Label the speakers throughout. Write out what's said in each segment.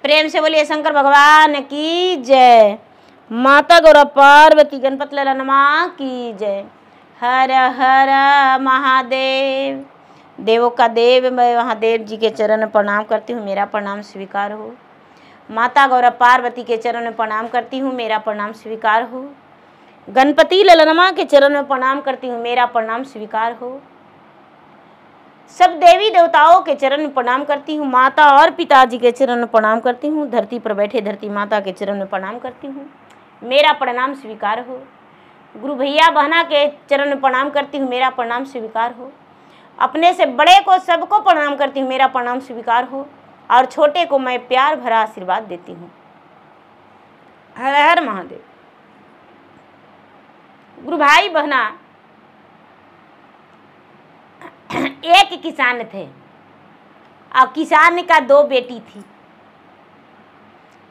Speaker 1: प्रेम से बोलिए शंकर भगवान की जय। माता गौरा पार्वती गणपति ललनमा की जय। हर हर महादेव। देवों का देव मैं महादेव जी के चरण में प्रणाम करती हूँ, मेरा प्रणाम स्वीकार हो। माता गौरा पार्वती के चरण में प्रणाम करती हूँ, मेरा प्रणाम स्वीकार हो। गणपति ललनमा के चरण में प्रणाम करती हूँ, मेरा प्रणाम स्वीकार हो। सब देवी देवताओं के चरण में प्रणाम करती हूँ, माता और पिताजी के चरण में प्रणाम करती हूँ। धरती पर बैठे धरती माता के चरण में प्रणाम करती हूँ, मेरा प्रणाम स्वीकार हो। गुरु भैया बहना के चरण में प्रणाम करती हूँ, मेरा प्रणाम स्वीकार हो। अपने से बड़े को सबको प्रणाम करती हूँ, मेरा प्रणाम स्वीकार हो। और छोटे को मैं प्यार भरा आशीर्वाद देती हूँ। हर हर महादेव। गुरु भाई बहना, एक किसान थे और किसान का 2 बेटी थी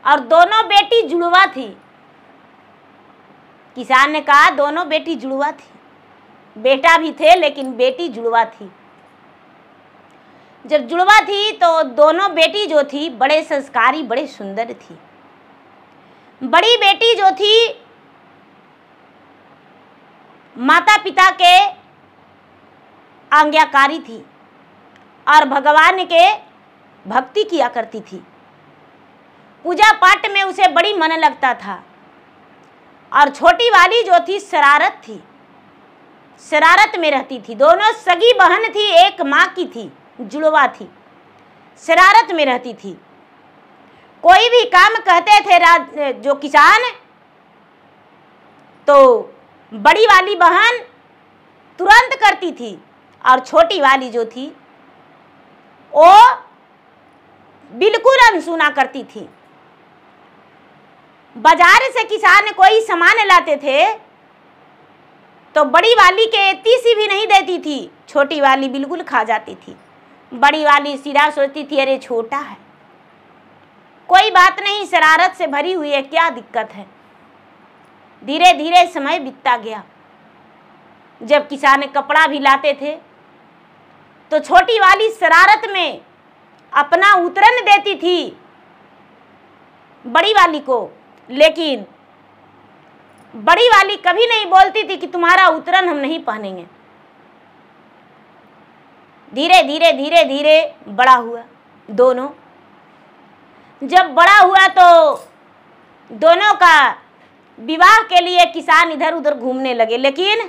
Speaker 1: और दोनों बेटी जुड़वा थी। किसान ने कहा दोनों बेटी जुड़वा थी, बेटा भी थे लेकिन बेटी जुड़वा थी। जब जुड़वा थी तो दोनों बेटी जो थी बड़े संस्कारी बड़े सुंदर थी। बड़ी बेटी जो थी माता पिता के आज्ञाकारी थी और भगवान के भक्ति किया करती थी। पूजा पाठ में उसे बड़ी मन लगता था। और छोटी वाली जो थी शरारत थी, शरारत में रहती थी। दोनों सगी बहन थी, एक माँ की थी, जुड़वा थी, शरारत में रहती थी। कोई भी काम कहते थे जो किसान, तो बड़ी वाली बहन तुरंत करती थी और छोटी वाली जो थी वो बिल्कुल अनसुना करती थी। बाजार से किसान कोई सामान लाते थे तो बड़ी वाली के इतनी सी भी नहीं देती थी, छोटी वाली बिल्कुल खा जाती थी। बड़ी वाली सीधा सोचती थी अरे छोटा है, कोई बात नहीं, शरारत से भरी हुई है, क्या दिक्कत है। धीरे धीरे समय बीतता गया। जब किसान कपड़ा भी लाते थे तो छोटी वाली शरारत में अपना उतरन देती थी बड़ी वाली को, लेकिन बड़ी वाली कभी नहीं बोलती थी कि तुम्हारा उतरन हम नहीं पहनेंगे। धीरे धीरे धीरे धीरे बड़ा हुआ दोनों। जब बड़ा हुआ तो दोनों का विवाह के लिए किसान इधर उधर घूमने लगे, लेकिन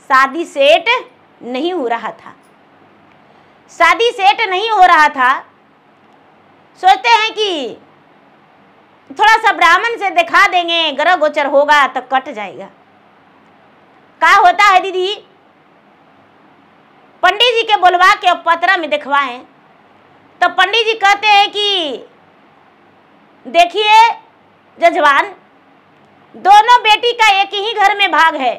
Speaker 1: शादी सेट नहीं हो रहा था। शादी सेट नहीं हो रहा था। सोचते हैं कि थोड़ा सा ब्राह्मण से दिखा देंगे, ग्रह गोचर होगा तो कट जाएगा। क्या होता है दीदी, पंडित जी के बुलवा के पतरा में दिखवाएं तो पंडित जी कहते हैं कि देखिए जजवान, दोनों बेटी का एक ही घर में भाग है,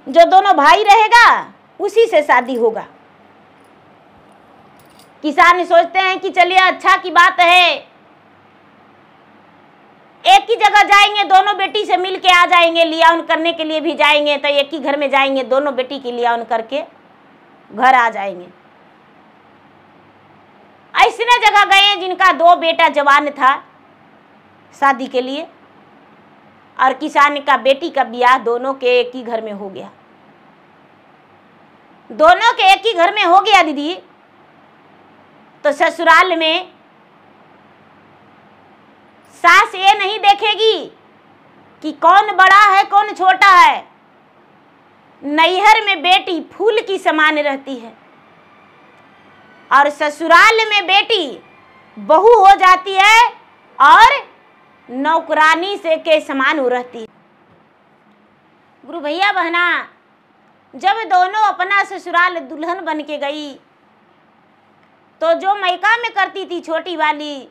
Speaker 1: जो दोनों भाई रहेगा उसी से शादी होगा। किसान सोचते हैं कि चलिए अच्छा की बात है, एक ही जगह जाएंगे, दोनों बेटी से मिल के आ जाएंगे, लिया-उन करने के लिए भी जाएंगे तो एक ही घर में जाएंगे, दोनों बेटी की लिया-उन करके घर आ जाएंगे। ऐसी जगह गए जिनका 2 बेटा जवान था शादी के लिए, और किसान का बेटी का ब्याह दोनों के एक ही घर में हो गया। दोनों के एक ही घर में हो गया दीदी, तो ससुराल में सास ये नहीं देखेगी कि कौन बड़ा है कौन छोटा है। नैहर में बेटी फूल की समान रहती है और ससुराल में बेटी बहू हो जाती है और नौकरानी से के समान हो रहती है। गुरु भैया बहना, जब दोनों अपना ससुराल दुल्हन बन के गई तो जो मैका में करती थी छोटी वाली,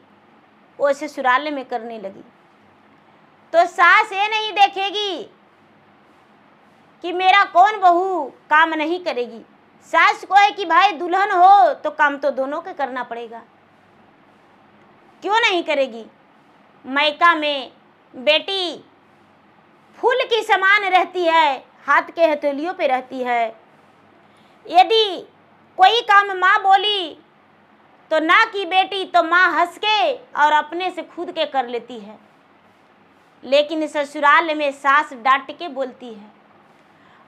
Speaker 1: वो ससुराल में करने लगी। तो सास ये नहीं देखेगी कि मेरा कौन बहू काम नहीं करेगी। सास को है कि भाई दुल्हन हो तो काम तो दोनों के करना पड़ेगा, क्यों नहीं करेगी। मैका में बेटी फूल की समान रहती है, हाथ के हथेलियों पे रहती है। यदि कोई काम माँ बोली तो ना की बेटी तो माँ हंस के और अपने से खुद के कर लेती है, लेकिन ससुराल में सास डांट के बोलती है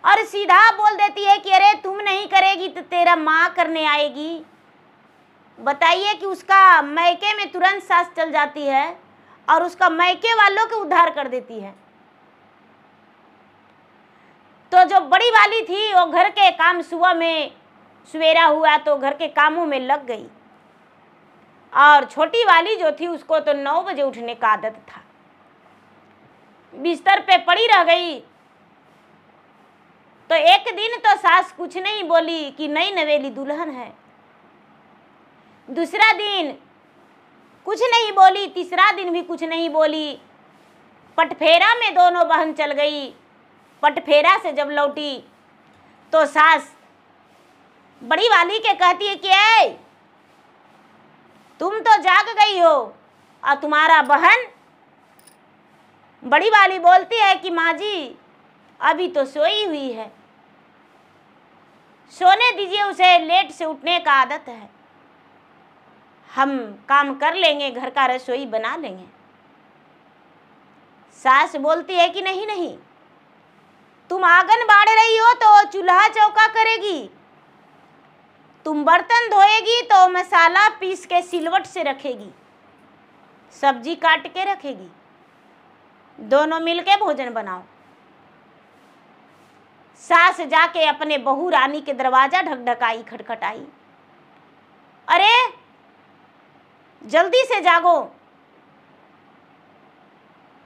Speaker 1: और सीधा बोल देती है कि अरे तुम नहीं करेगी तो तेरा माँ करने आएगी। बताइए कि उसका मैके में तुरंत सास चल जाती है और उसका मैके वालों के उद्धार कर देती है। तो जो बड़ी वाली थी वो घर के काम, सुबह में सवेरा हुआ तो घर के कामों में लग गई, और छोटी वाली जो थी उसको तो 9 बजे उठने का आदत था। बिस्तर पे पड़ी रह गई। तो एक दिन तो सास कुछ नहीं बोली कि नई नवेली दुल्हन है, दूसरा दिन कुछ नहीं बोली, तीसरा दिन भी कुछ नहीं बोली। पटफेरा में दोनों बहन चल गई। पटफेरा से जब लौटी तो सास बड़ी वाली के कहती है कि ऐ तुम तो जाग गई हो और तुम्हारा बहन। बड़ी वाली बोलती है कि माँ जी अभी तो सोई हुई है, सोने दीजिए उसे, लेट से उठने का आदत है, हम काम कर लेंगे, घर का रसोई बना लेंगे। सास बोलती है कि नहीं नहीं, तुम आंगन बाड़ रही हो तो चूल्हा चौका करेगी, तुम बर्तन धोएगी तो मसाला पीस के सिलवट से रखेगी, सब्जी काट के रखेगी, दोनों मिलके भोजन बनाओ। सास जाके अपने बहू रानी के दरवाजा ढकढकाई, खटखटाई, अरे जल्दी से जागो,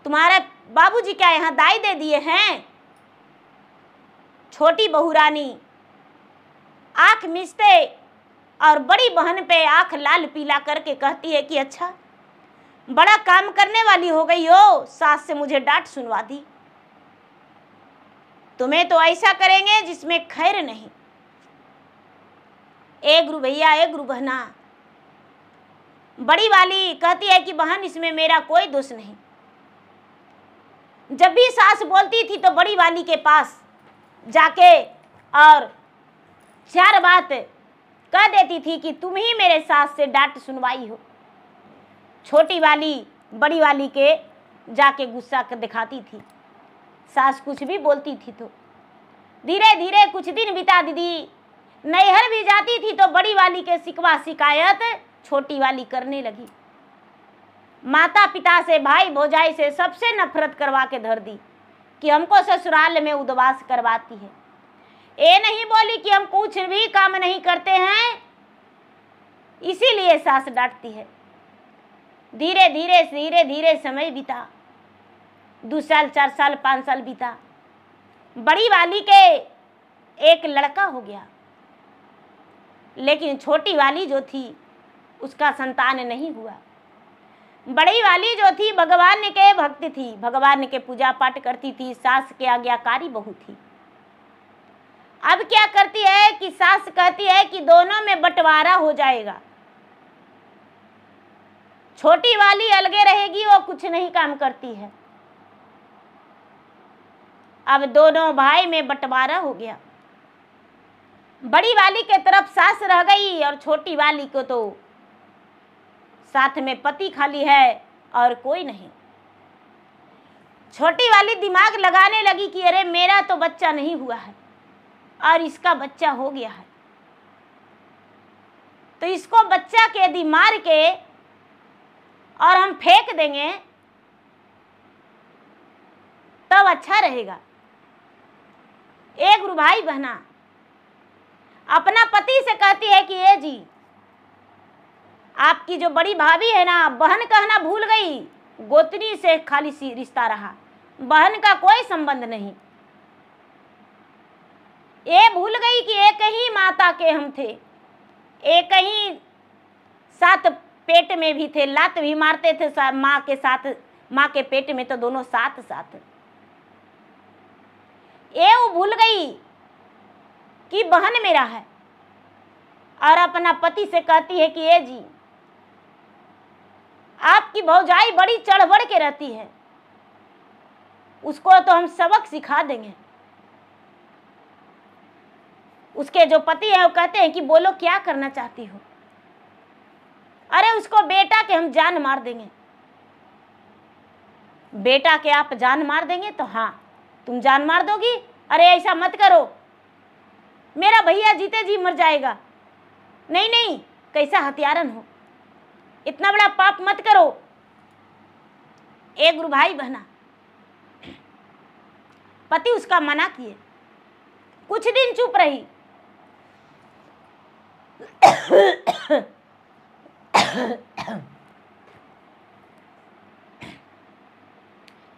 Speaker 1: तुम्हारे बाबूजी क्या यहाँ दाई दे दिए हैं। छोटी बहू रानी आंख मिचते और बड़ी बहन पे आंख लाल पीला करके कहती है कि अच्छा बड़ा काम करने वाली हो गई हो, सास से मुझे डांट सुनवा दी, तुम्हें तो ऐसा करेंगे जिसमें खैर नहीं। ए गुरु भैया, ए गुरु बहना। बड़ी वाली कहती है कि बहन इसमें मेरा कोई दोष नहीं। जब भी सास बोलती थी तो बड़ी वाली के पास जाके और 4 बात कह देती थी कि तुम ही मेरे सास से डांट सुनवाई हो। छोटी वाली बड़ी वाली के जाके गुस्सा कर दिखाती थी, सास कुछ भी बोलती थी। तो धीरे धीरे कुछ दिन बिता दीदी नैहर भी जाती थी तो बड़ी वाली के शिकवा शिकायत छोटी वाली करने लगी। माता पिता से, भाई भौजाई से सबसे नफरत करवा के धर दी कि हमको ससुराल में उद्वास करवाती है। ये नहीं बोली कि हम कुछ भी काम नहीं करते हैं, इसीलिए सास डांटती है। धीरे धीरे समय बीता, 2 साल 4 साल 5 साल बीता। बड़ी वाली के एक लड़का हो गया, लेकिन छोटी वाली जो थी उसका संतान नहीं हुआ। बड़ी वाली जो थी भगवान के भक्त थी, भगवान के पूजा पाठ करती थी, सास के आज्ञाकारी बहू थी। अब क्या करती है कि सास कहती है कि दोनों में बंटवारा हो जाएगा, छोटी वाली अलगे रहेगी, वो कुछ नहीं काम करती है। अब दोनों भाई में बंटवारा हो गया। बड़ी वाली के तरफ सास रह गई और छोटी वाली को तो साथ में पति खाली है और कोई नहीं। छोटी वाली दिमाग लगाने लगी कि अरे मेरा तो बच्चा नहीं हुआ है और इसका बच्चा हो गया है, तो इसको बच्चा के यदि मार के और हम फेंक देंगे तब अच्छा रहेगा। एक गुरु भाई बहना अपना पति से कहती है कि ये जी आपकी जो बड़ी भाभी है ना, बहन कहना भूल गई, गोतनी से खाली सी रिश्ता रहा, बहन का कोई संबंध नहीं। ये भूल गई कि एक ही माता के हम थे, एक ही साथ पेट में भी थे, लात भी मारते थे माँ के साथ, माँ के पेट में तो दोनों साथ साथ। ये वो भूल गई कि बहन मेरा है और अपना पति से कहती है कि ये जी आपकी भौजाई बड़ी चढ़ बढ़ के रहती है, उसको तो हम सबक सिखा देंगे। उसके जो पति हैं वो कहते हैं कि बोलो क्या करना चाहती हो। अरे उसको बेटा के हम जान मार देंगे। बेटा के आप जान मार देंगे? तो हाँ, तुम जान मार दोगी? अरे ऐसा मत करो, मेरा भैया जीते जी मर जाएगा। नहीं नहीं, कैसा हत्यारन हो, इतना बड़ा पाप मत करो। एक गुरु भाई बहना, पति उसका मना किए, कुछ दिन चुप रही।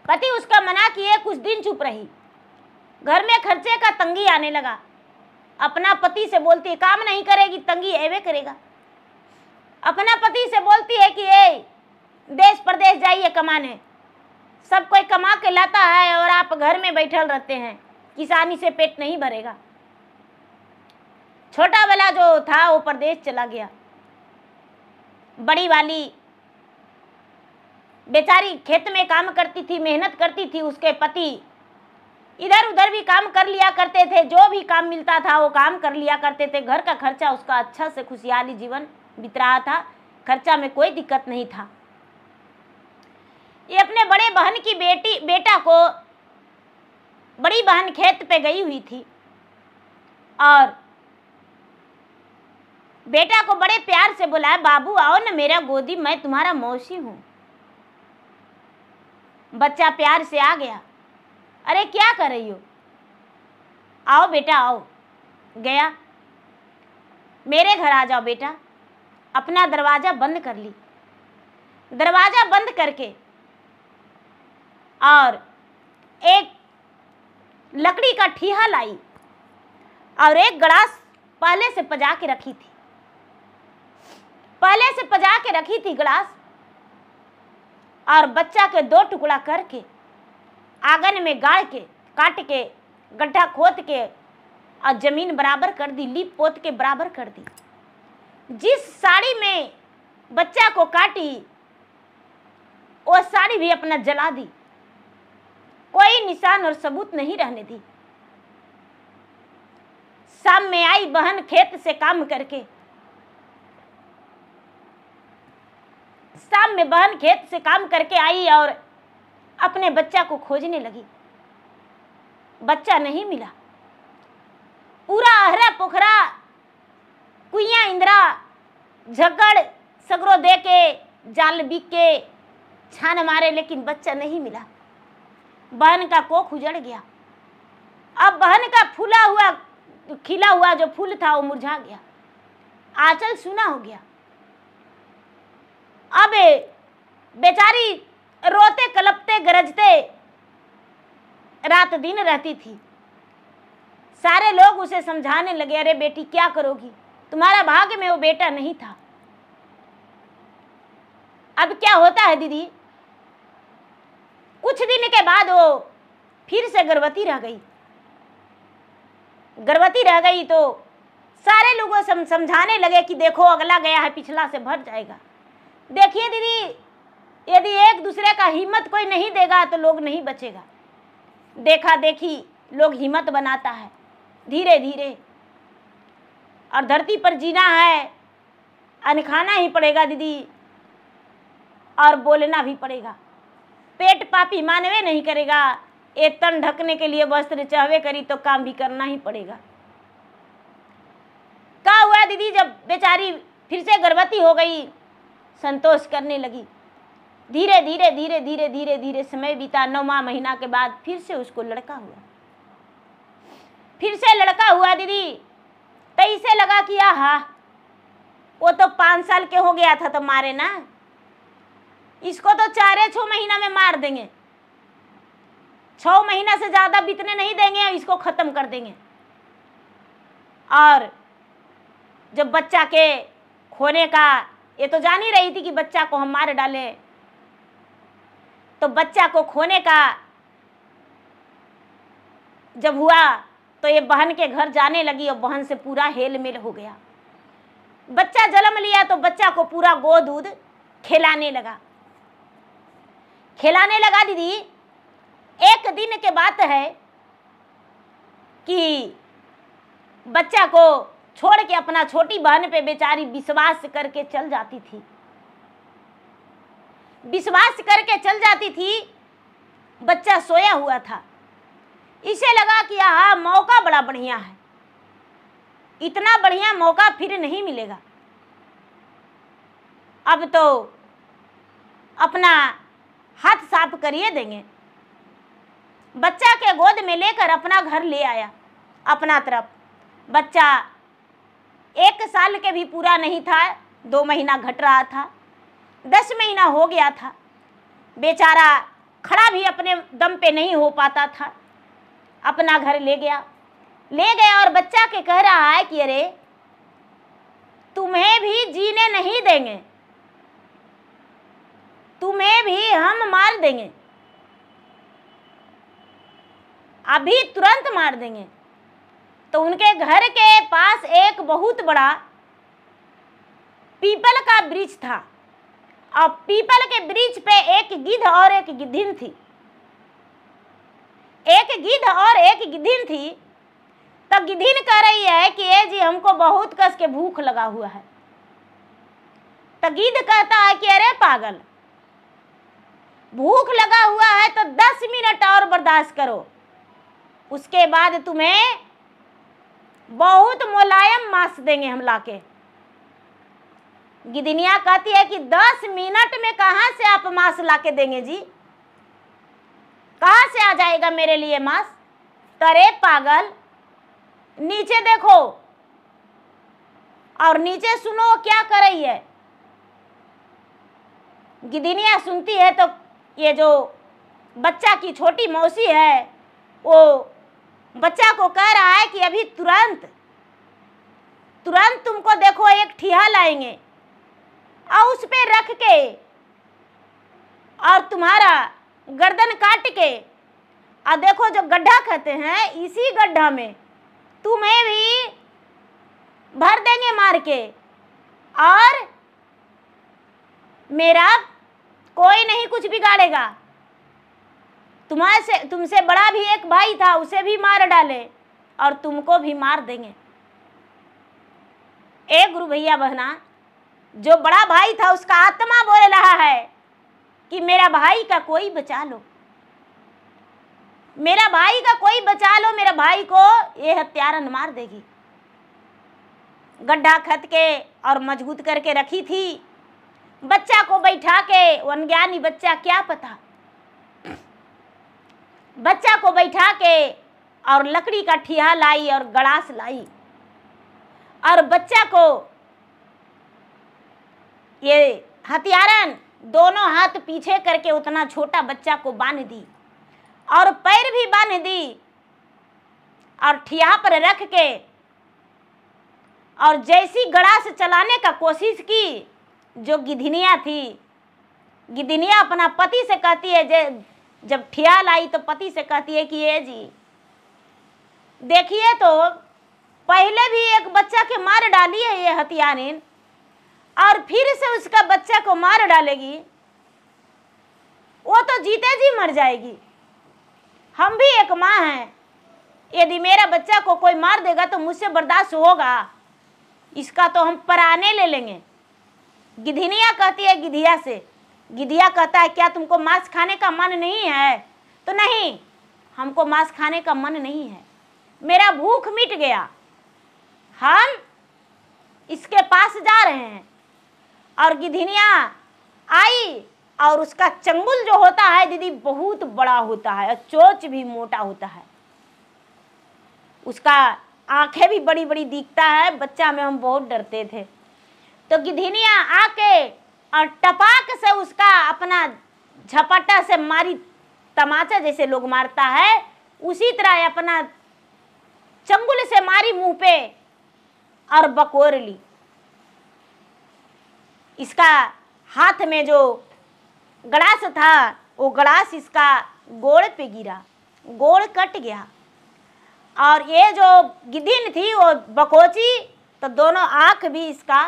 Speaker 1: पति उसका मना किए, कुछ दिन चुप रही। घर में खर्चे का तंगी आने लगा। अपना पति से बोलती है काम नहीं करेगी, तंगी एवे करेगा। अपना पति से बोलती है कि ए देश प्रदेश जाइए कमाने, सब कोई कमा के लाता है और आप घर में बैठल रहते हैं, किसानी से पेट नहीं भरेगा। छोटा वाला जो था वो प्रदेश चला गया। बड़ी वाली बेचारी खेत में काम करती थी, मेहनत करती थी। उसके पति इधर उधर भी काम कर लिया करते थे, जो भी काम मिलता था वो काम कर लिया करते थे। घर का खर्चा उसका अच्छा से खुशहाली जीवन बीत रहा था, खर्चा में कोई दिक्कत नहीं था। ये अपने बड़े बहन की बेटा को, बड़ी बहन खेत पे गई हुई थी और बेटा को बड़े प्यार से बुलाया, बाबू आओ ना मेरा गोदी, मैं तुम्हारा मौसी हूं। बच्चा प्यार से आ गया। अरे क्या कर रही हो, आओ बेटा आओ। गया, मेरे घर आ जाओ बेटा। अपना दरवाजा बंद कर ली। दरवाजा बंद करके और एक लकड़ी का ठीहा लाई और एक गिलास पहले से पजा के रखी थी, पहले से पजा के रखी थी गिलास। और बच्चा के 2 टुकड़ा करके आंगन में गाड़ के, काट के, गड्ढा खोद के और जमीन बराबर कर दी, लीप पोत के बराबर कर दी। जिस साड़ी में बच्चा को काटी वो साड़ी भी अपना जला दी, कोई निशान और सबूत नहीं रहने दी। शाम में आई बहन खेत से काम करके, शाम में बहन खेत से काम करके आई और अपने बच्चा को खोजने लगी। बच्चा नहीं मिला। पूरा अहरा पोखरा, कुइया इंदिरा, झगड़ सगरो दे के, जाल बिक के, छान मारे, लेकिन बच्चा नहीं मिला। बहन का कोख उजड़ गया। अब बहन का फूला हुआ, खिला हुआ जो फूल था वो मुरझा गया, आंचल सूना हो गया। अब बेचारी रोते कलपते गरजते रात दिन रहती थी। सारे लोग उसे समझाने लगे, अरे बेटी क्या करोगी, तुम्हारा भाग्य में वो बेटा नहीं था। अब क्या होता है दीदी, कुछ दिन के बाद वो फिर से गर्भवती रह गई। गर्भवती रह गई तो सारे लोगों से समझाने लगे कि देखो अगला गया है, पिछला से भर जाएगा। देखिए दीदी, यदि एक दूसरे का हिम्मत कोई नहीं देगा तो लोग नहीं बचेगा। देखा देखी लोग हिम्मत बनाता है धीरे धीरे। और धरती पर जीना है, अन्न खाना ही पड़ेगा दीदी, और बोलना भी पड़ेगा। पेट पापी मानवे नहीं करेगा। एक तन ढकने के लिए वस्त्र चाहवे करी तो काम भी करना ही पड़ेगा। क्या हुआ दीदी, जब बेचारी फिर से गर्भवती हो गई, संतोष करने लगी। धीरे धीरे धीरे धीरे धीरे धीरे समय बीता। 9वां महीना के बाद फिर से उसको लड़का हुआ। फिर से लड़का हुआ दीदी, तो इसे लगा कि आहा, वो तो 5 साल के हो गया था तो मारे ना, इसको तो 4-6 महीना में मार देंगे, 6 महीना से ज्यादा बीतने नहीं देंगे, इसको खत्म कर देंगे। और जब बच्चा के खोने का, ये तो जान ही रही थी कि बच्चा को हम मार डाले, तो बच्चा को खोने का जब हुआ तो ये बहन के घर जाने लगी और बहन से पूरा हेल मेल हो गया। बच्चा जन्म लिया तो बच्चा को पूरा गोद दूध खिलाने लगा, खिलाने लगा दीदी। एक दिन के बात है कि बच्चा को छोड़ के अपना छोटी बहन पे बेचारी विश्वास करके चल जाती थी। विश्वास करके चल जाती थी। बच्चा सोया हुआ था, इसे लगा कि हाँ मौका बड़ा बढ़िया है, इतना बढ़िया मौका फिर नहीं मिलेगा। अब तो अपना हाथ साफ करिए देंगे। बच्चा के गोद में लेकर अपना घर ले आया अपना तरफ। बच्चा 1 साल के भी पूरा नहीं था, 2 महीना घट रहा था, 10 महीना हो गया था। बेचारा खड़ा भी अपने दम पे नहीं हो पाता था। अपना घर ले गया और बच्चा के कह रहा है कि अरे तुम्हें भी जीने नहीं देंगे, तुम्हें भी हम मार देंगे, अभी तुरंत मार देंगे। तो उनके घर के पास एक बहुत बड़ा पीपल का वृक्ष था और पीपल के वृक्ष पे एक गिद्ध और एक गिद्धिन थी। एक गिद्ध और एक गिद्धिन थी। तो गिद्धिन कह रही है कि ए जी हमको बहुत कस के भूख लगा हुआ है। तो गिद्ध कहता है कि अरे पागल, भूख लगा हुआ है तो 10 मिनट और बर्दाश्त करो, उसके बाद तुम्हें बहुत मुलायम मांस देंगे हम लाके। गिदनिया कहती है कि 10 मिनट में कहाँ से आप मांस लाके देंगे जी, कहाँ से आ जाएगा मेरे लिए मांस। तरे पागल, नीचे देखो और नीचे सुनो क्या कर रही है। गिदनिया सुनती है तो ये जो बच्चा की छोटी मौसी है वो बच्चा को कह रहा है कि अभी तुरंत तुमको देखो एक ठिया लाएंगे और उस पे रख के और तुम्हारा गर्दन काट के और देखो जो गड्ढा कहते हैं इसी गड्ढा में तुम्हें भी भर देंगे मार के, और मेरा कोई नहीं कुछ बिगाड़ेगा। तुमसे बड़ा भी एक भाई था, उसे भी मार डाले और तुमको भी मार देंगे। एक गुरु भैया बहना, जो बड़ा भाई था उसका आत्मा बोल रहा है कि मेरा भाई का कोई बचा लो, मेरा भाई का कोई बचा लो, मेरा भाई को ये हत्यारन मार देगी। गड्ढा खद के और मजबूत करके रखी थी। बच्चा को बैठा के, वो अनज्ञानी बच्चा क्या पता, बच्चा को बैठा के और लकड़ी का ठिया लाई और गड़ास लाई और बच्चा को ये हथियारन दोनों हाथ पीछे करके उतना छोटा बच्चा को बांध दी और पैर भी बांध दी और ठिया पर रख के और जैसी गड़ास चलाने का कोशिश की, जो गिधनिया थी, गिधनिया अपना पति से कहती है, जब ठिया लाई तो पति से कहती है कि ये जी देखिए तो पहले भी एक बच्चा के मार डाली है ये हथियारिन और फिर से उसका बच्चा को मार डालेगी, वो तो जीते जी मर जाएगी। हम भी एक माँ हैं, यदि मेरा बच्चा को कोई मार देगा तो मुझसे बर्दाश्त होगा, इसका तो हम पराने ले लेंगे। गिधनिया कहती है गिधिया से, गिधिया कहता है क्या तुमको मांस खाने का मन नहीं है? तो नहीं, हमको मांस खाने का मन नहीं है, मेरा भूख मिट गया, हम इसके पास जा रहे हैं। और गिधनिया आई और उसका चंगुल जो होता है दीदी बहुत बड़ा होता है और चोंच भी मोटा होता है, उसका आंखें भी बड़ी बड़ी दिखता है। बच्चा में हम बहुत डरते थे। तो गिधनिया आके और टपाक से उसका अपना झपटा से मारी, तमाचा जैसे लोग मारता है उसी तरह अपना चंगुल से मारी मुंह पे और बकोर ली। इसका हाथ में जो गड़ास था वो गड़ास इसका गोड़ पे गिरा, गोड़ कट गया और ये जो गिद्धिन थी वो बकोची, तो दोनों आँख भी इसका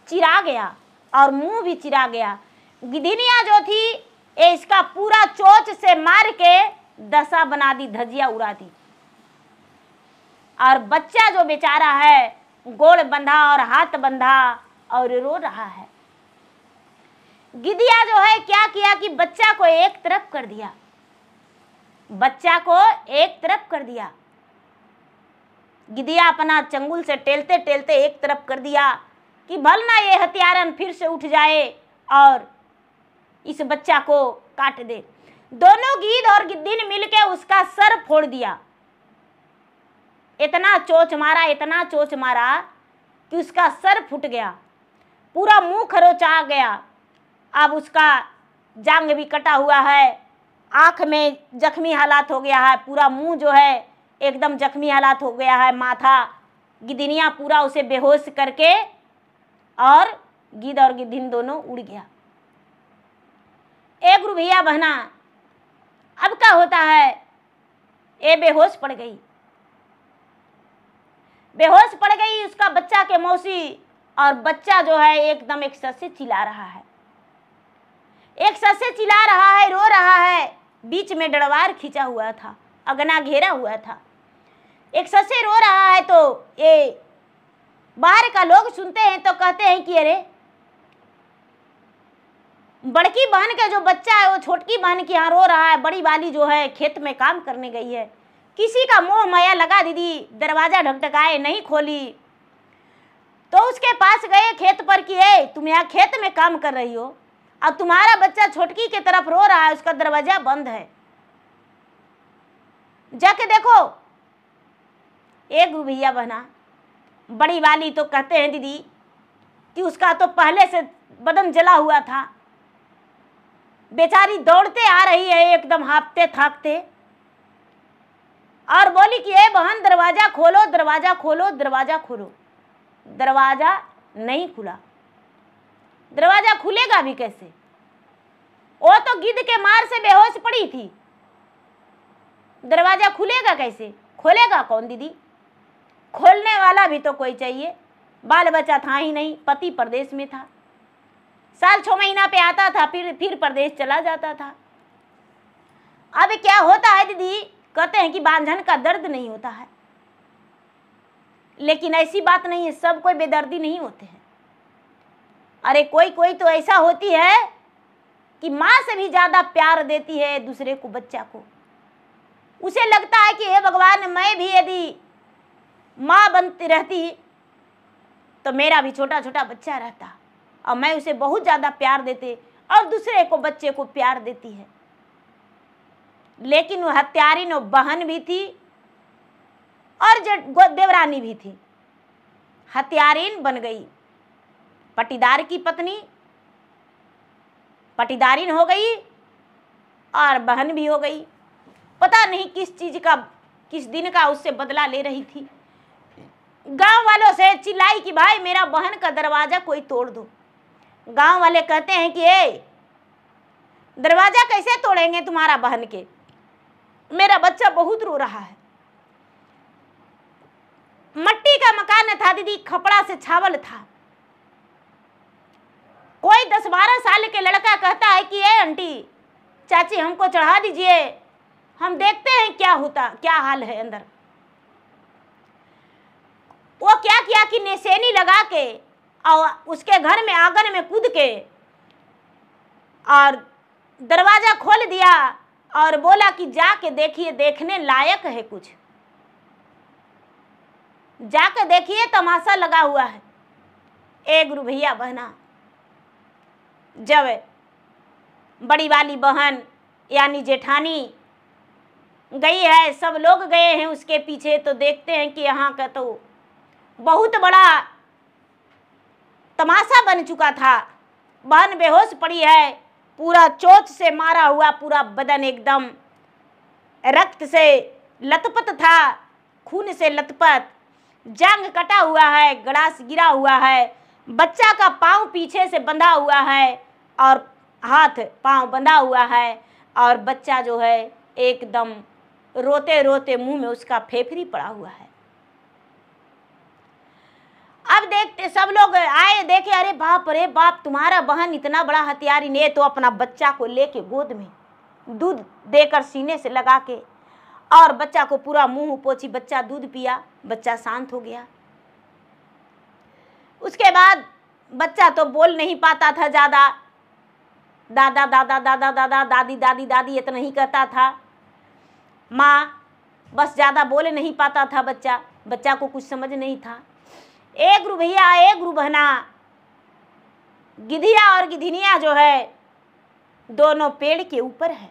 Speaker 1: चिरा गया और मुंह भी चिरा गया। गिद्धनिया जो थी ये इसका पूरा चोंच से मार के दशा बना दी, धजिया उड़ा दी। और बच्चा जो बेचारा है गोड़ बंधा और हाथ बंधा और रो रहा है। गिद्धिया जो है क्या किया कि बच्चा को एक तरफ कर दिया, बच्चा को एक तरफ कर दिया। गिद्धिया अपना चंगुल से टेलते टेलते एक तरफ कर दिया कि भल ना ये हत्यारन फिर से उठ जाए और इस बच्चा को काट दे। दोनों गिद्ध और गिद्धिन मिलके उसका सर फोड़ दिया। इतना चोंच मारा, इतना चोंच मारा कि उसका सर फूट गया, पूरा मुंह खरोचा गया। अब उसका जांग भी कटा हुआ है, आंख में जख्मी हालात हो गया है, पूरा मुंह जो है एकदम जख्मी हालात हो गया है, माथा। गिद्धिनिया पूरा उसे बेहोश करके और गिद्ध और गिद्धिन दोनों उड़ गया। ए गुरु भैया बहना, अब क्या होता है, ये बेहोश पड़ गई, बेहोश पड़ गई उसका बच्चा के मौसी। और बच्चा जो है एकदम एक सर से चिल्ला रहा है, एक सर से चिल्ला रहा है, रो रहा है। बीच में डरवार खींचा हुआ था, अगना घेरा हुआ था, एक सर से रो रहा है। तो ये बाहर का लोग सुनते हैं तो कहते हैं कि अरे बड़की बहन का जो बच्चा है वो छोटकी बहन के यहाँ रो रहा है, बड़ी वाली जो है खेत में काम करने गई है, किसी का मोह माया लगा दीदी, दरवाजा ढकढकाए नहीं खोली। तो उसके पास गए खेत पर कि है तुम यहाँ खेत में काम कर रही हो और तुम्हारा बच्चा छोटकी की तरफ रो रहा है, उसका दरवाजा बंद है, जाके देखो। एक गुरु भैया बहना, बड़ी वाली तो कहते हैं दीदी कि उसका तो पहले से बदन जला हुआ था, बेचारी दौड़ते आ रही है एकदम हाँफते थाकते, और बोली कि ए बहन दरवाजा खोलो, दरवाजा खोलो, दरवाजा खोलो। दरवाजा नहीं खुला। दरवाजा खुलेगा भी कैसे, वो तो गिद्ध के मार से बेहोश पड़ी थी, दरवाजा खुलेगा कैसे, खोलेगा कौन दीदी, खोलने वाला भी तो कोई चाहिए। बाल बच्चा था ही नहीं, पति परदेश में था, साल 6 महीना पे आता था, फिर परदेश चला जाता था। अब क्या होता है दीदी, कहते हैं कि बांझन का दर्द नहीं होता है, लेकिन ऐसी बात नहीं है, सब कोई बेदर्दी नहीं होते हैं। अरे कोई कोई तो ऐसा होती है कि माँ से भी ज्यादा प्यार देती है दूसरे को, बच्चा को। उसे लगता है कि हे भगवान, मैं भी यदि माँ बनती रहती तो मेरा भी छोटा छोटा बच्चा रहता और मैं उसे बहुत ज्यादा प्यार देते, और दूसरे को बच्चे को प्यार देती है। लेकिन वो हत्यारिन वो बहन भी थी और देवरानी भी थी। हत्यारिन बन गई, पटीदार की पत्नी पटीदारिन हो गई और बहन भी हो गई। पता नहीं किस चीज का, किस दिन का उससे बदला ले रही थी। गांव वालों से चिल्लाई कि भाई मेरा बहन का दरवाजा कोई तोड़ दो। गांव वाले कहते हैं कि ए दरवाजा कैसे तोड़ेंगे तुम्हारा बहन के, मेरा बच्चा बहुत रो रहा है। मट्टी का मकान था दीदी, खपड़ा से छावल था। कोई 10-12 साल के लड़का कहता है कि ए आंटी चाची हमको चढ़ा दीजिए, हम देखते हैं क्या होता, क्या हाल है अंदर। वो क्या किया कि निशानी लगा के और उसके घर में आंगन में कूद के और दरवाजा खोल दिया और बोला कि जाके देखिए, देखने लायक है कुछ, जाके देखिए तमाशा लगा हुआ है। ए गुरु भैया बहना, जब बड़ी वाली बहन यानी जेठानी गई है, सब लोग गए हैं उसके पीछे, तो देखते हैं कि यहाँ का तो बहुत बड़ा तमाशा बन चुका था। बहन बेहोश पड़ी है, पूरा चोट से मारा हुआ, पूरा बदन एकदम रक्त से लथपथ था, खून से लथपथ, जांग कटा हुआ है, गड़ास गिरा हुआ है, बच्चा का पाँव पीछे से बंधा हुआ है और हाथ पाँव बंधा हुआ है, और बच्चा जो है एकदम रोते रोते मुंह में उसका फेफड़ी पड़ा हुआ है। अब देखते सब लोग आए, देखे, अरे बाप तुम्हारा बहन इतना बड़ा हथियारी ने, तो अपना बच्चा को लेके गोद में दूध देकर सीने से लगा के और बच्चा को पूरा मुंह पोंछी, बच्चा दूध पिया, बच्चा शांत हो गया। उसके बाद बच्चा तो बोल नहीं पाता था ज़्यादा, दादा दादा दादा दादा, दादी दादी दादी इतना ही कहता था। माँ बस ज़्यादा बोले नहीं पाता था बच्चा, बच्चा को कुछ समझ नहीं था। एक गुरु भैया, एक गुरु बहना, गिधिया और गिधिनिया जो है दोनों पेड़ के ऊपर है,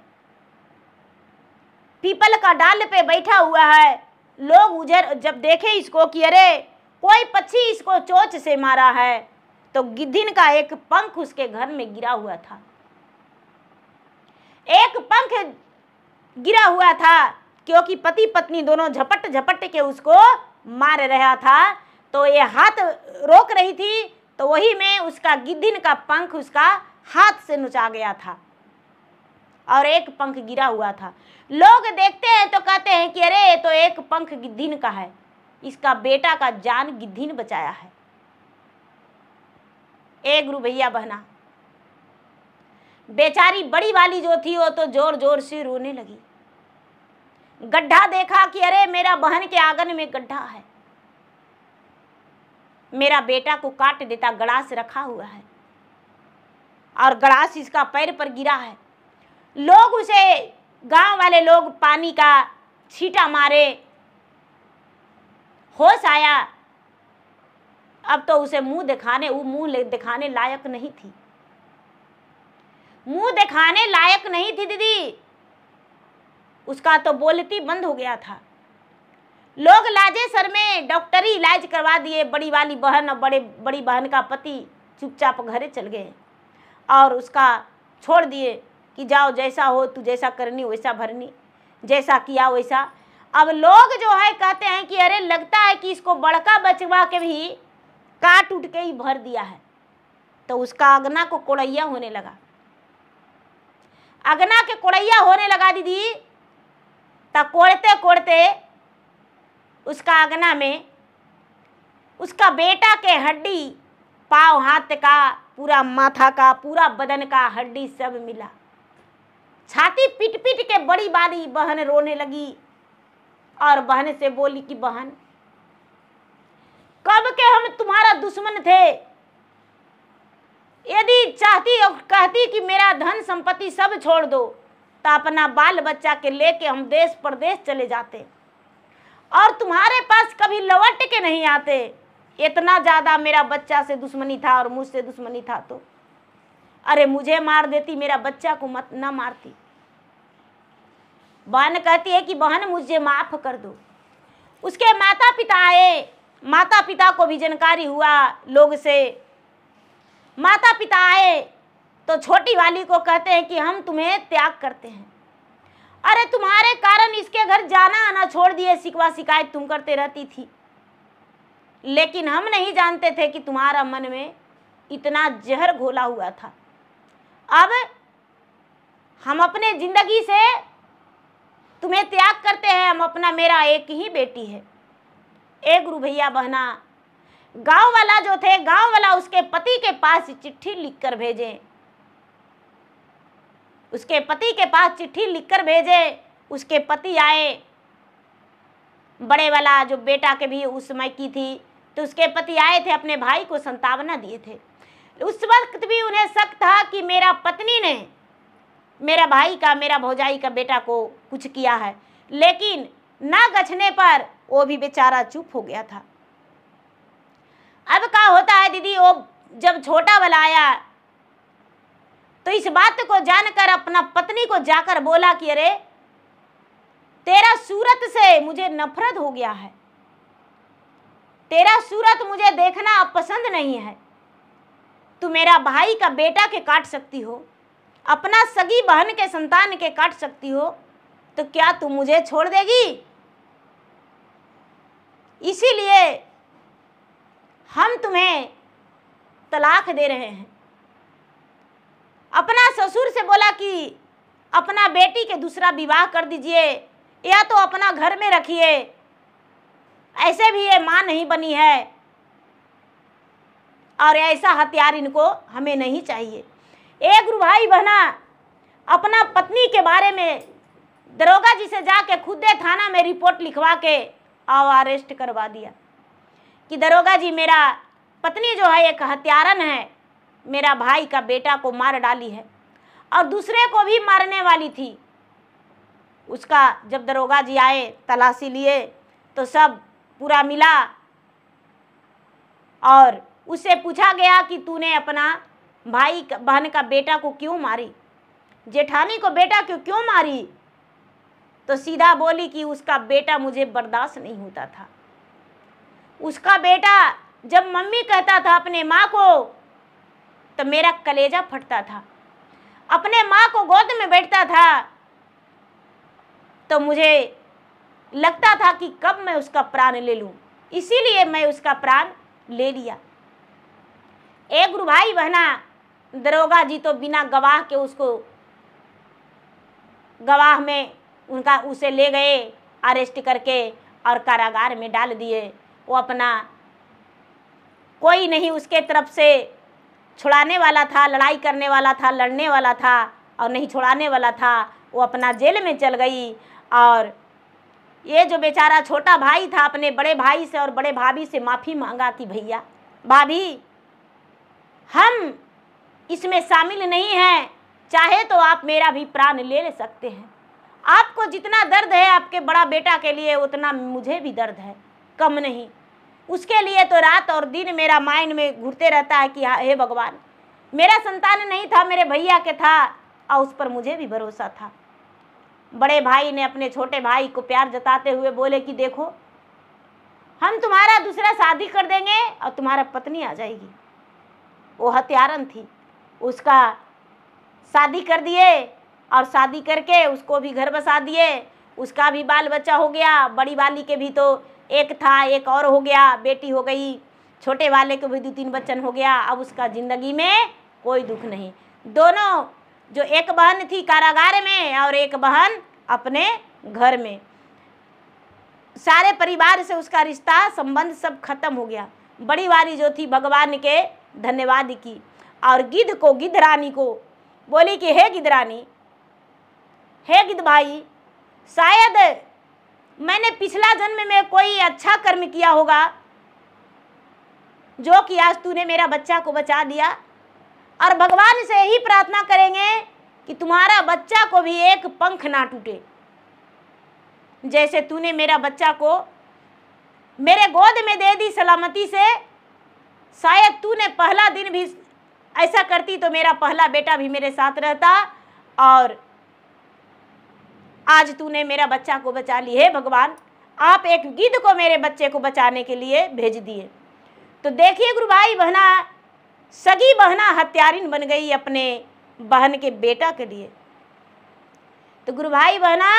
Speaker 1: पीपल का डाल पे बैठा हुआ है। लोग उजर जब देखे इसको कि अरे कोई पक्षी इसको चोंच से मारा है, तो गिद्धिन का एक पंख उसके घर में गिरा हुआ था। एक पंख गिरा हुआ था क्योंकि पति पत्नी दोनों झपट झपट के उसको मार रहा था, तो ये हाथ रोक रही थी, तो वही में उसका गिद्धिन का पंख उसका हाथ से नुचा गया था और एक पंख गिरा हुआ था। लोग देखते हैं तो कहते हैं कि अरे तो एक पंख गिद्धिन का है, इसका बेटा का जान गिद्धिन बचाया है। एक गुरु भैया बहना, बेचारी बड़ी वाली जो थी वो तो जोर जोर से रोने लगी। गड्ढा देखा कि अरे मेरा बहन के आंगन में गड्ढा है, मेरा बेटा को काट देता, गड़ास रखा हुआ है और गड़ास इसका पैर पर गिरा है। लोग उसे, गांव वाले लोग पानी का छींटा मारे, होश आया। अब तो उसे मुंह दिखाने लायक नहीं थी, मुंह दिखाने लायक नहीं थी दीदी, उसका तो बोलती बंद हो गया था। लोग लाजे सर में डॉक्टरी इलाज करवा दिए। बड़ी वाली बहन और बड़ी बहन का पति चुपचाप घरे चल गए और उसका छोड़ दिए कि जाओ जैसा हो, तू जैसा करनी वैसा भरनी, जैसा किया वैसा। अब लोग जो है कहते हैं कि अरे लगता है कि इसको बड़का बचवा के भी काट उठ के ही भर दिया है। तो उसका अगना को कोड़ैया होने लगा, अगना के कोड़ैया होने लगा दीदी। तब कोड़ते कोड़ते उसका अगना में उसका बेटा के हड्डी, पाँव हाथ का, पूरा माथा का, पूरा बदन का हड्डी सब मिला। छाती पीट पीट के बड़ी वाली बहन रोने लगी और बहन से बोली कि बहन कब के हम तुम्हारा दुश्मन थे, यदि चाहती और कहती कि मेरा धन संपत्ति सब छोड़ दो तो अपना बाल बच्चा के लेके हम देश परदेश चले जाते और तुम्हारे पास कभी लौट के नहीं आते। इतना ज़्यादा मेरा बच्चा से दुश्मनी था और मुझसे दुश्मनी था तो अरे मुझे मार देती, मेरा बच्चा को मत ना मारती। बहन कहती है कि बहन मुझे माफ कर दो। उसके माता पिता आए, माता पिता को भी जानकारी हुआ लोग से। माता पिता आए तो छोटी वाली को कहते हैं कि हम तुम्हें त्याग करते हैं, अरे तुम्हारे कारण इसके घर जाना आना छोड़ दिए, शिकवा शिकायत तुम करते रहती थी, लेकिन हम नहीं जानते थे कि तुम्हारा मन में इतना जहर घोला हुआ था। अब हम अपने जिंदगी से तुम्हें त्याग करते हैं, हम अपना, मेरा एक ही बेटी है। एक गुरु भैया बहना, गांव वाला जो थे, गांव वाला उसके पति के पास चिट्ठी लिखकर भेजे, उसके पति के पास चिट्ठी लिखकर भेजे। उसके पति आए, बड़े वाला जो बेटा के भी उस समय की थी, तो उसके पति आए थे, अपने भाई को संतावना दिए थे। उस वक्त भी उन्हें शक था कि मेरा पत्नी ने मेरा भाई का, मेरा भौजाई का बेटा को कुछ किया है, लेकिन ना गछने पर वो भी बेचारा चुप हो गया था। अब क्या होता है दीदी, वो जब छोटा वाला आया तो इस बात को जानकर अपना पत्नी को जाकर बोला कि अरे तेरा सूरत से मुझे नफरत हो गया है, तेरा सूरत मुझे देखना पसंद नहीं है। तू मेरा भाई का बेटा के काट सकती हो, अपना सगी बहन के संतान के काट सकती हो, तो क्या तू मुझे छोड़ देगी? इसीलिए हम तुम्हें तलाक दे रहे हैं। अपना ससुर से बोला कि अपना बेटी के दूसरा विवाह कर दीजिए या तो अपना घर में रखिए, ऐसे भी ये माँ नहीं बनी है और ऐसा हथियार इनको हमें नहीं चाहिए। एक गुरु भाई बहना अपना पत्नी के बारे में दरोगा जी से जाके खुदे थाना में रिपोर्ट लिखवा के और अरेस्ट करवा दिया कि दरोगा जी मेरा पत्नी जो है एक हत्यारन है, मेरा भाई का बेटा को मार डाली है। और दूसरे को भी मारने वाली थी। उसका जब दरोगा जी आए, तलाशी लिए, तो सब पूरा मिला और उससे पूछा गया कि तूने अपना भाई बहन का बेटा को क्यों मारी, जेठानी को बेटा को क्यों मारी? तो सीधा बोली कि उसका बेटा मुझे बर्दाश्त नहीं होता था। उसका बेटा जब मम्मी कहता था अपने माँ को तो मेरा कलेजा फटता था। अपने माँ को गोद में बैठता था तो मुझे लगता था कि कब मैं उसका प्राण ले लूं, इसीलिए मैं उसका प्राण ले लिया। एक गुरु भाई बहना, दरोगा जी तो बिना गवाह के उसको गवाह में उसे ले गए, अरेस्ट करके और कारागार में डाल दिए। वो अपना कोई नहीं उसके तरफ से छुड़ाने वाला था, लड़ाई करने वाला था, लड़ने वाला था और नहीं छुड़ाने वाला था। वो अपना जेल में चल गई। और ये जो बेचारा छोटा भाई था अपने बड़े भाई से और बड़े भाभी से माफ़ी मांगा कि भैया भाभी हम इसमें शामिल नहीं हैं, चाहे तो आप मेरा भी प्राण ले सकते हैं। आपको जितना दर्द है आपके बड़ा बेटा के लिए उतना मुझे भी दर्द है, कम नहीं। उसके लिए तो रात और दिन मेरा माइंड में घूरते रहता है कि हे भगवान, मेरा संतान नहीं था, मेरे भैया के था और उस पर मुझे भी भरोसा था। बड़े भाई ने अपने छोटे भाई को प्यार जताते हुए बोले कि देखो हम तुम्हारा दूसरा शादी कर देंगे और तुम्हारा पत्नी आ जाएगी। वो हत्यारन थी, उसका शादी कर दिए और शादी करके उसको भी घर बसा दिए। उसका भी बाल बच्चा हो गया, बड़ी वाली के भी तो एक था, एक और हो गया, बेटी हो गई। छोटे वाले को भी 2-3 बच्चन हो गया। अब उसका ज़िंदगी में कोई दुख नहीं। दोनों जो एक बहन थी कारागार में और एक बहन अपने घर में, सारे परिवार से उसका रिश्ता संबंध सब खत्म हो गया। बड़ी वाली जो थी भगवान के धन्यवाद की और गिद्ध को, गिद्ध रानी को बोली कि हे गिद्ध रानी, हे गिद्ध भाई, शायद मैंने पिछला जन्म में कोई अच्छा कर्म किया होगा जो कि आज तूने मेरा बच्चा को बचा दिया, और भगवान से यही प्रार्थना करेंगे कि तुम्हारा बच्चा को भी एक पंख ना टूटे। जैसे तूने मेरा बच्चा को मेरे गोद में दे दी सलामती से, शायद तूने पहला दिन भी ऐसा करती तो मेरा पहला बेटा भी मेरे साथ रहता, और आज तूने मेरा बच्चा को बचा ली। हे भगवान, आप एक गिद्ध को मेरे बच्चे को बचाने के लिए भेज दिए। तो देखिए गुरु भाई बहना, सगी बहना हत्यारिन बन गई अपने बहन के बेटा के लिए। तो गुरु भाई बहना,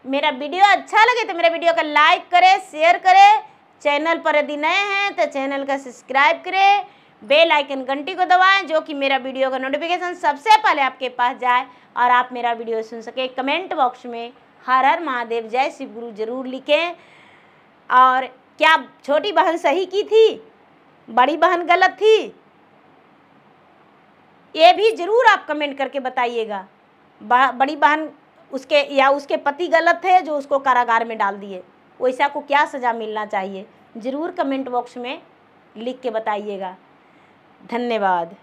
Speaker 1: मेरा वीडियो अच्छा लगे तो मेरे वीडियो को लाइक करें, शेयर करें। चैनल पर यदि नए हैं तो चैनल का सब्सक्राइब करें, बेल आइकन घंटी को दबाएं, जो कि मेरा वीडियो का नोटिफिकेशन सबसे पहले आपके पास जाए और आप मेरा वीडियो सुन सके। कमेंट बॉक्स में हर हर महादेव, जय शिव गुरु जरूर लिखें। और क्या छोटी बहन सही की थी, बड़ी बहन गलत थी, ये भी जरूर आप कमेंट करके बताइएगा। बड़ी बहन उसके या उसके पति गलत थे जो उसको कारागार में डाल दिए, वैसा को क्या सज़ा मिलना चाहिए, ज़रूर कमेंट बॉक्स में लिख के बताइएगा। धन्यवाद।